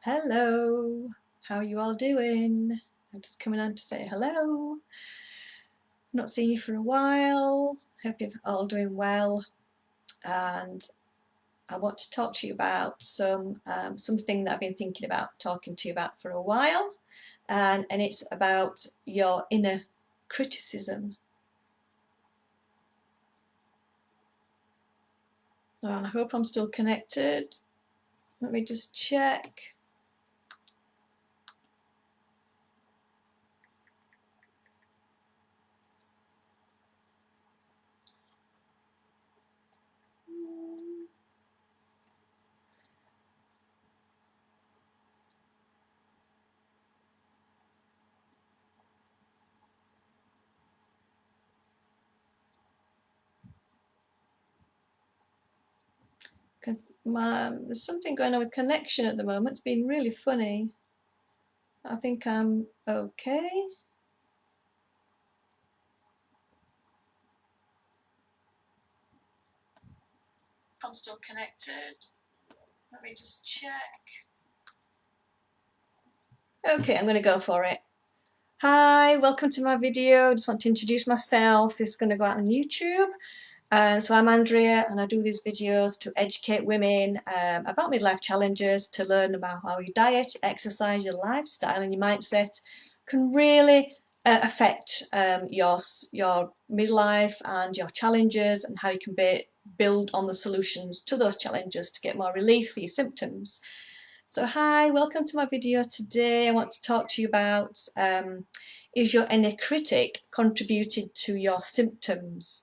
Hello, how are you all doing? I'm just coming on to say hello. Not seen you for a while. Hope you're all doing well. And I want to talk to you about something that I've been thinking about talking to you about for a while, and it's about your inner criticism. And I hope I'm still connected. Let me just check. Because there's something going on with connection at the moment. It's been really funny. I think I'm okay. I'm still connected. Let me just check. Okay, I'm going to go for it. Hi, welcome to my video. Just want to introduce myself. This is going to go out on YouTube. So I'm Andrea, and I do these videos to educate women about midlife challenges, to learn about how your diet, exercise, your lifestyle and your mindset can really affect your midlife and your challenges, and how you can build on the solutions to those challenges to get more relief for your symptoms. So hi, welcome to my video today. I want to talk to you about is your inner critic contributed to your symptoms?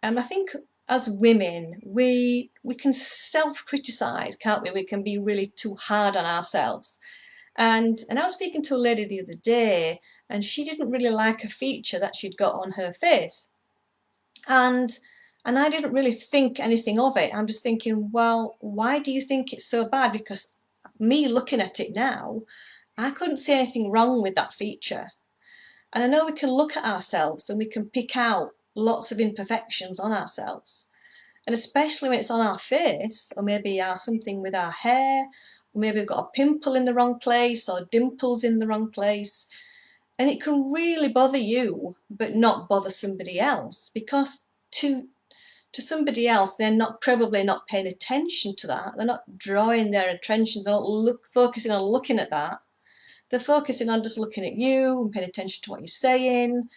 I think as women, we can self-criticize, can't we? We can be really too hard on ourselves. And I was speaking to a lady the other day, and she didn't really like a feature that she'd got on her face. And I didn't really think anything of it. I'm just thinking, well, why do you think it's so bad? Because me looking at it now, I couldn't see anything wrong with that feature. And I know we can look at ourselves and we can pick out lots of imperfections on ourselves. And especially when it's on our face, or maybe something with our hair, or maybe we've got a pimple in the wrong place, or dimples in the wrong place. And it can really bother you, but not bother somebody else, because to somebody else, they're probably not paying attention to that. They're not drawing their attention. They're not focusing on looking at that. They're focusing on just looking at you and paying attention to what you're saying.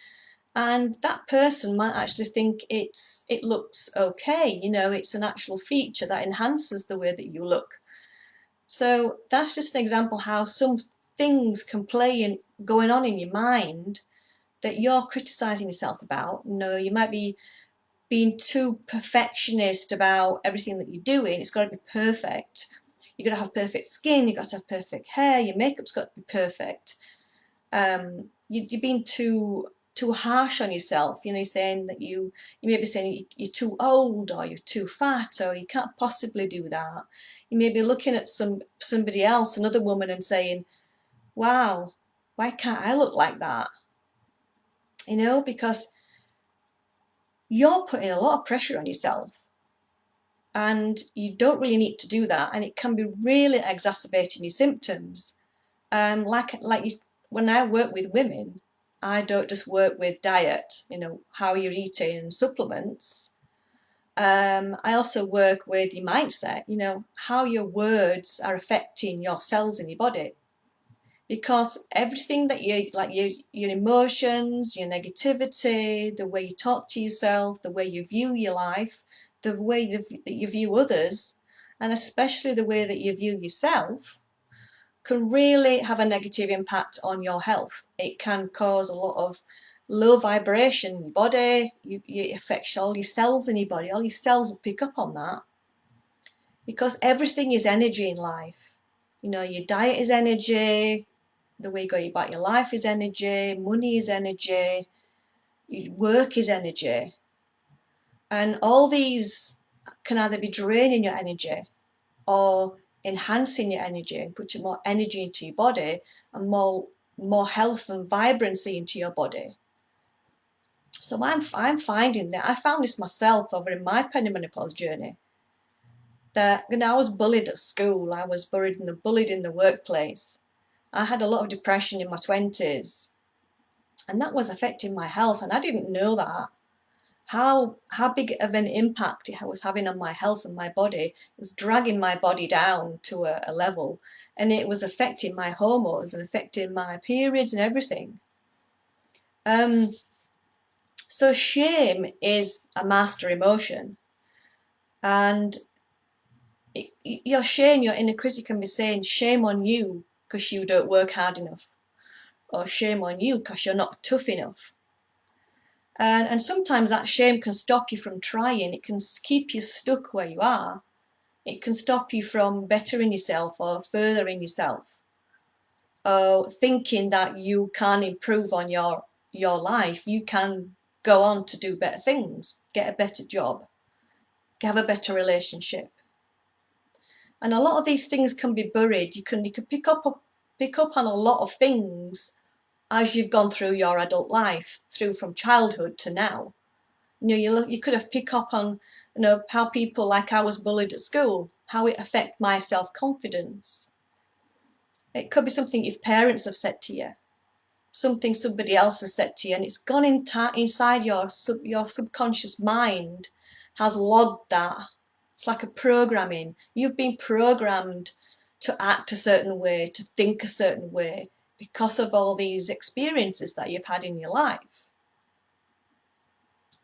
And that person might actually think it looks okay. You know, it's an actual feature that enhances the way that you look. So that's just an example how some things can play going on in your mind that you're criticizing yourself about. You know, you might be being too perfectionist about everything that you're doing. It's got to be perfect. You've got to have perfect skin, you've got to have perfect hair, your makeup's got to be perfect. You're being too harsh on yourself. You know, you're saying that you may be saying you're too old, or you're too fat, or you can't possibly do that. You may be looking at somebody else, another woman, and saying, wow, why can't I look like that? You know, because you're putting a lot of pressure on yourself, and you don't really need to do that, and it can be really exacerbating your symptoms. When I work with women, I don't just work with diet, you know, how you're eating and supplements. I also work with your mindset, you know, how your words are affecting your cells in your body. Because everything that your emotions, your negativity, the way you talk to yourself, the way you view your life, the way that you view others, and especially the way that you view yourself, can really have a negative impact on your health. It can cause a lot of low vibration in your body. It affects all your cells in your body. All your cells will pick up on that, because everything is energy in life. You know, your diet is energy, the way you go about your life is energy, money is energy, your work is energy. And all these can either be draining your energy or enhancing your energy and putting more energy into your body and more health and vibrancy into your body. So I'm finding that I found this myself over in my perimenopause journey, that, you know, I was bullied at school, I was bullied in the workplace. I had a lot of depression in my 20s, and that was affecting my health, and I didn't know that. How big of an impact it was having on my health and my body. It was dragging my body down to a level, and it was affecting my hormones and affecting my periods and everything. So shame is a master emotion, and your shame, your inner critic can be saying, shame on you because you don't work hard enough, or shame on you because you're not tough enough. And sometimes that shame can stop you from trying. It can keep you stuck where you are. It can stop you from bettering yourself or furthering yourself, or thinking that you can improve on your life. You can go on to do better things, get a better job, have a better relationship. And a lot of these things can be buried. You can pick up on a lot of things as you've gone through your adult life, through from childhood to now. You know, you could have picked up on, you know, how people, like I was bullied at school, how it affect my self-confidence. It could be something your parents have said to you, something somebody else has said to you, and it's gone inside your subconscious mind, has logged that. It's like a programming. You've been programmed to act a certain way, to think a certain way, because of all these experiences that you've had in your life.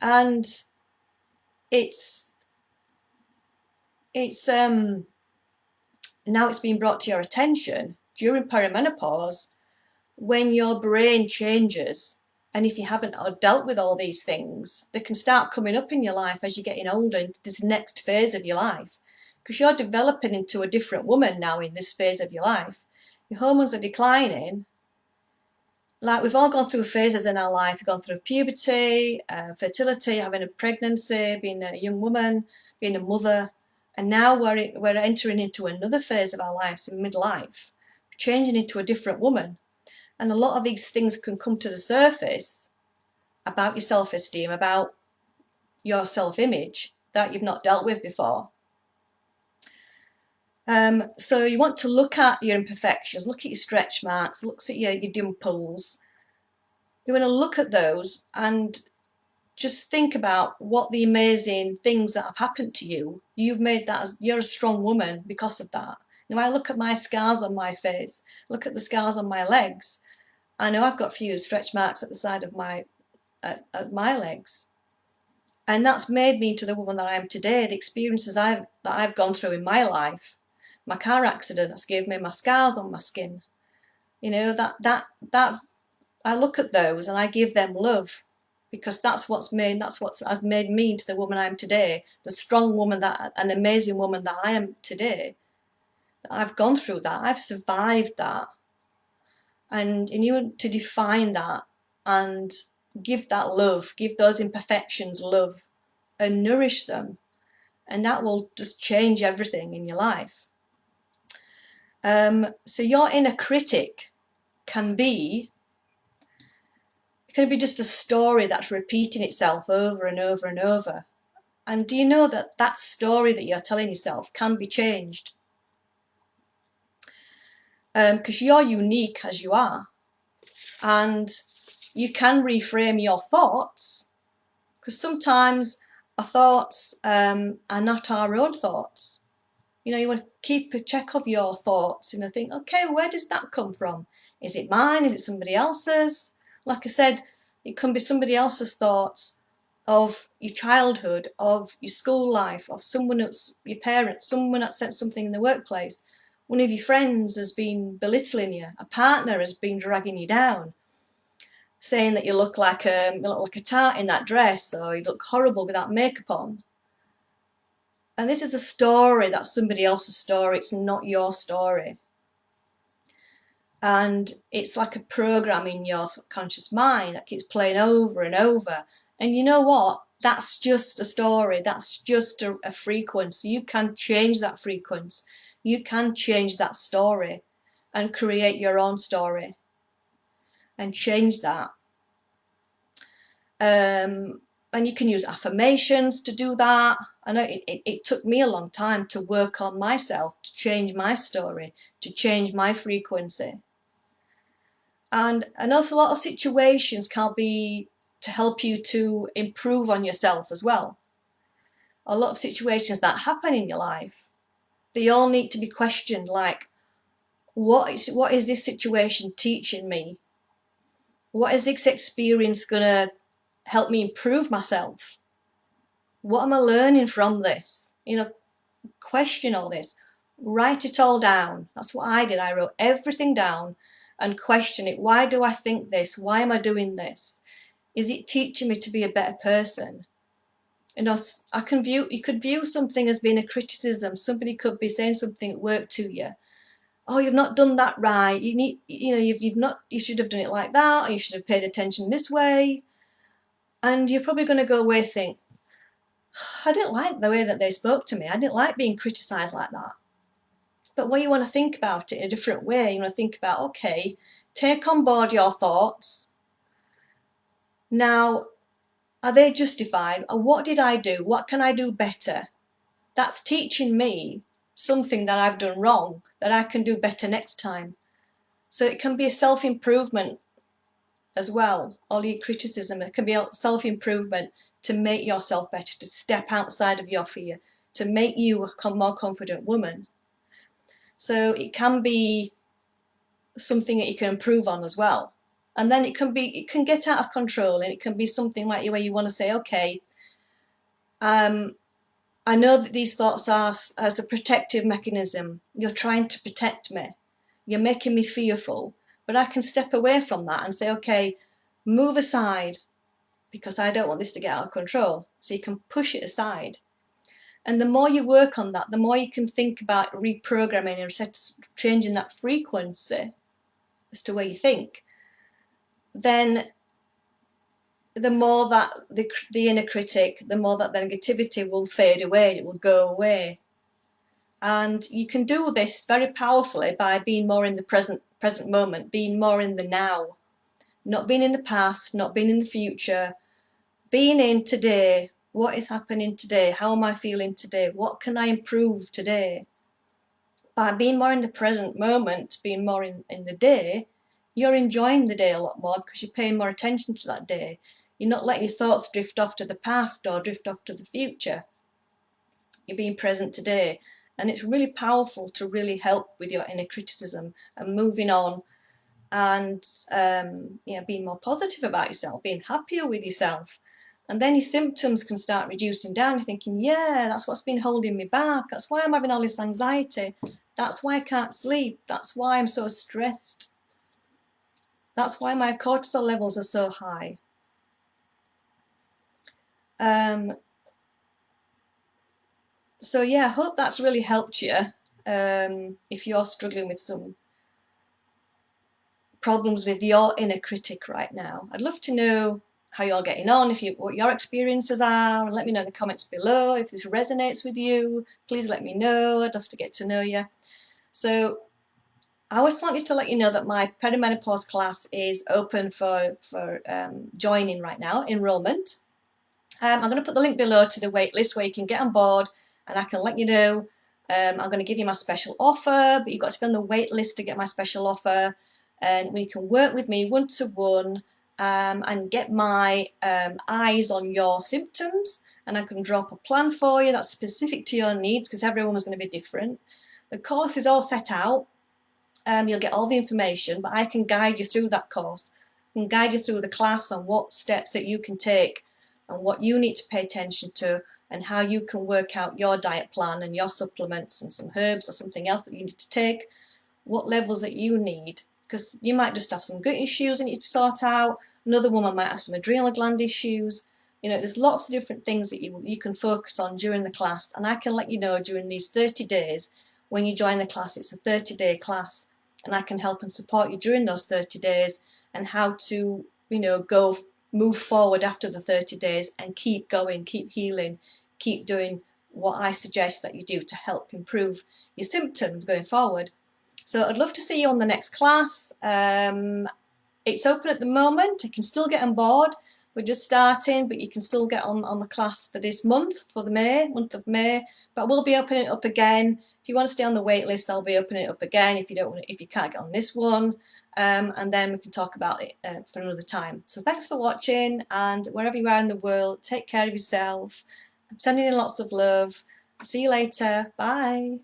And it's now it's been brought to your attention during perimenopause, when your brain changes, and if you haven't dealt with all these things, they can start coming up in your life as you're getting older, into this next phase of your life, because you're developing into a different woman now in this phase of your life. Your hormones are declining. Like, we've all gone through phases in our life. We've gone through puberty, fertility, having a pregnancy, being a young woman, being a mother, and now we're entering into another phase of our lives in midlife, changing into a different woman. And a lot of these things can come to the surface about your self-esteem, about your self-image, that you've not dealt with before. So you want to look at your imperfections, look at your stretch marks, look at your dimples. You want to look at those and just think about what the amazing things that have happened to you. You've made that, you're a strong woman because of that. Now, I look at my scars on my face, look at the scars on my legs. I know I've got a few stretch marks at the side of my legs, and that's made me into the woman that I am today. The experiences that I've gone through in my life, my car accident, that's gave me my scars on my skin. You know, that I look at those and I give them love, because that's what has made me into the woman I am today, the strong woman, that an amazing woman that I am today. I've gone through that, I've survived that. And you want to define that and give that love, give those imperfections love, and nourish them, and that will just change everything in your life. So your inner critic can be just a story that's repeating itself over and over and over. And do you know that that story that you're telling yourself can be changed? Because you're unique as you are, and you can reframe your thoughts, because sometimes our thoughts are not our own thoughts. You know, you want to keep a check of your thoughts, you know, think, okay, where does that come from? Is it mine? Is it somebody else's? Like I said, it can be somebody else's thoughts of your childhood, of your school life, of someone else, your parents, someone that said something in the workplace. One of your friends has been belittling you. A partner has been dragging you down, saying that you look like a tart in that dress, or you look horrible with that makeup on. And this is a story, that's somebody else's story. It's not your story. And it's like a program in your subconscious mind that keeps playing over and over. And you know what? That's just a story. That's just a frequency. You can change that frequency. You can change that story and create your own story and change that. And And you can use affirmations to do that. I know it took me a long time to work on myself, to change my story, to change my frequency. And also a lot of situations can be to help you to improve on yourself as well. A lot of situations that happen in your life, they all need to be questioned, like, what is this situation teaching me? What is this experience gonna help me improve myself? What am I learning from this? You know, question all this. Write it all down. That's what I did. I wrote everything down and question it. Why do I think this? Why am I doing this? Is it teaching me to be a better person? You know, you could view something as being a criticism. Somebody could be saying something at work to you. Oh, you've not done that right. You should have done it like that, or you should have paid attention this way. And you're probably going to go away and think, I didn't like the way that they spoke to me. I didn't like being criticised like that. But what you want to think about it in a different way, you want to think about, okay, take on board your thoughts. Now, are they justified? Or what did I do? What can I do better? That's teaching me something that I've done wrong, that I can do better next time. So it can be a self-improvement as well. All your criticism, it can be a self-improvement to make yourself better, to step outside of your fear, to make you a more confident woman. So it can be something that you can improve on as well. And then it can get out of control, and it can be something like where you want to say, okay, I know that these thoughts are as a protective mechanism. You're trying to protect me. You're making me fearful. But I can step away from that and say, okay, move aside, because I don't want this to get out of control. So you can push it aside. And the more you work on that, the more you can think about reprogramming and changing that frequency as to where you think, then the more that the inner critic, the more that the negativity will fade away, it will go away. And you can do this very powerfully by being more in the present moment, being more in the now, not being in the past, not being in the future, being in today. What is happening today? How am I feeling today? What can I improve today? By being more in the present moment, being more in the day, you're enjoying the day a lot more because you're paying more attention to that day. You're not letting your thoughts drift off to the past or drift off to the future. You're being present today. And it's really powerful to really help with your inner criticism and moving on, and being more positive about yourself, being happier with yourself. And then your symptoms can start reducing down. You're thinking, yeah, that's what's been holding me back. That's why I'm having all this anxiety. That's why I can't sleep. That's why I'm so stressed. That's why my cortisol levels are so high. So yeah, I hope that's really helped you. If you're struggling with some problems with your inner critic right now, I'd love to know how you're getting on, what your experiences are, and let me know in the comments below. If this resonates with you, please let me know. I'd love to get to know you. So I just wanted to let you know that my perimenopause class is open for joining right now, enrollment. I'm going to put the link below to the wait list where you can get on board, and I can let you know. I'm going to give you my special offer, but you've got to be on the wait list to get my special offer. And we can work with me one-to-one and get my eyes on your symptoms, and I can draw up a plan for you that's specific to your needs, because everyone's going to be different. The course is all set out. You'll get all the information, but I can guide you through that course. I can guide you through the class on what steps that you can take and what you need to pay attention to, and how you can work out your diet plan and your supplements and some herbs or something else that you need to take, what levels that you need, because you might just have some gut issues that you need to sort out. Another woman might have some adrenal gland issues. You know, there's lots of different things that you can focus on during the class, and I can let you know during these 30 days when you join the class. It's a 30-day class, and I can help and support you during those 30 days and how to, move forward after the 30 days and keep going, keep healing, keep doing what I suggest that you do to help improve your symptoms going forward. So I'd love to see you on the next class. It's open at the moment. I can still get on board, We're just starting, but you can still get on the class for this month, for the month of May. But we'll be opening it up again. If you want to stay on the wait list, I'll be opening it up again if you don't want, if you can't get on this one. And then we can talk about it for another time. So thanks for watching, and wherever you are in the world, take care of yourself. I'm sending you lots of love. See you later. Bye.